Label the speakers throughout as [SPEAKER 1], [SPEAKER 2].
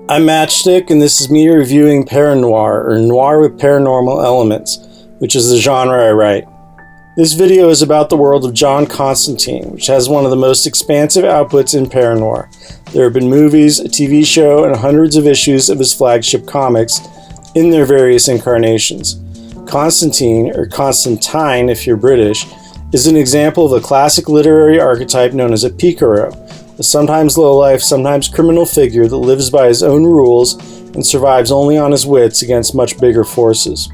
[SPEAKER 1] I'm Matchstick, and this is me reviewing Paranoir, or noir with paranormal elements, which is the genre I write. This video is about the world of John Constantine, which has one of the most expansive outputs in Paranoir. There have been movies, a TV show, and hundreds of issues of his flagship comics in their various incarnations. Constantine, or Constantine if you're British, is an example of a classic literary archetype known as a picaro, a sometimes low-life, sometimes criminal figure that lives by his own rules and survives only on his wits against much bigger forces.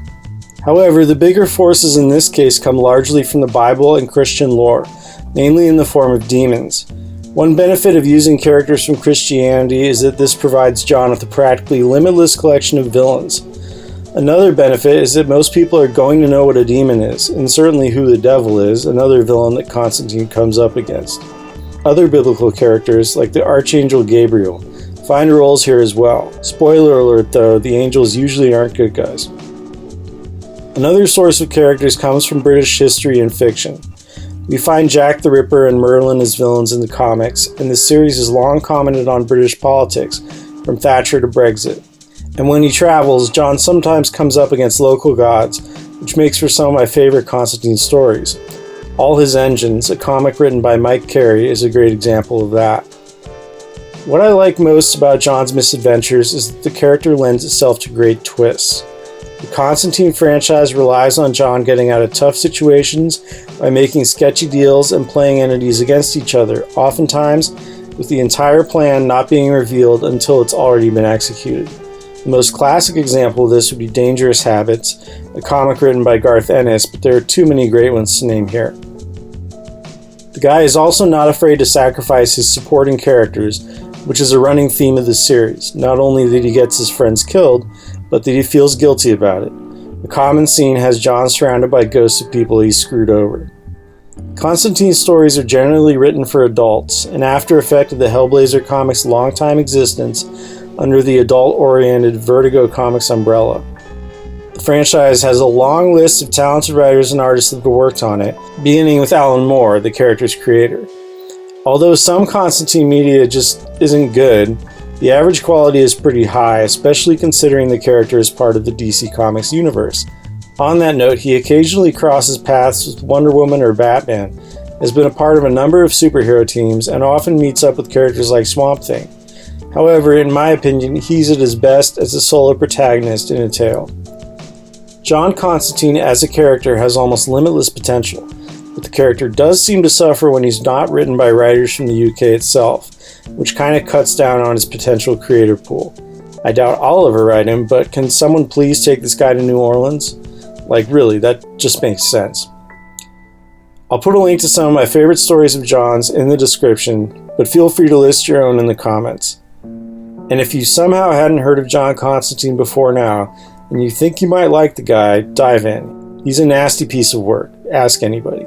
[SPEAKER 1] However, the bigger forces in this case come largely from the Bible and Christian lore, mainly in the form of demons. One benefit of using characters from Christianity is that this provides John with a practically limitless collection of villains. Another benefit is that most people are going to know what a demon is, and certainly who the devil is, another villain that Constantine comes up against. Other biblical characters, like the Archangel Gabriel, find roles here as well. Spoiler alert though, the angels usually aren't good guys. Another source of characters comes from British history and fiction. We find Jack the Ripper and Merlin as villains in the comics, and this series has long commented on British politics, from Thatcher to Brexit. And when he travels, John sometimes comes up against local gods, which makes for some of my favorite Constantine stories. All His Engines, a comic written by Mike Carey, is a great example of that. What I like most about John's misadventures is that the character lends itself to great twists. The Constantine franchise relies on John getting out of tough situations by making sketchy deals and playing entities against each other, oftentimes with the entire plan not being revealed until it's already been executed. The most classic example of this would be Dangerous Habits, a comic written by Garth Ennis, but there are too many great ones to name here. The guy is also not afraid to sacrifice his supporting characters, which is a running theme of the series. Not only that he gets his friends killed, but that he feels guilty about it. A common scene has John surrounded by ghosts of people he's screwed over. Constantine's stories are generally written for adults, an after effect of the Hellblazer comics' long-time existence under the adult-oriented Vertigo Comics umbrella. The franchise has a long list of talented writers and artists that have worked on it, beginning with Alan Moore, the character's creator. Although some Constantine media just isn't good, the average quality is pretty high, especially considering the character is part of the DC Comics universe. On that note, he occasionally crosses paths with Wonder Woman or Batman, has been a part of a number of superhero teams, and often meets up with characters like Swamp Thing. However, in my opinion, he's at his best as a solo protagonist in a tale. John Constantine as a character has almost limitless potential, but the character does seem to suffer when he's not written by writers from the UK itself, which kind of cuts down on his potential creative pool. I doubt I'll ever write him, but can someone please take this guy to New Orleans? Like really, that just makes sense. I'll put a link to some of my favorite stories of John's in the description, but feel free to list your own in the comments. And if you somehow hadn't heard of John Constantine before now, and you think you might like the guy, dive in. He's a nasty piece of work. Ask anybody.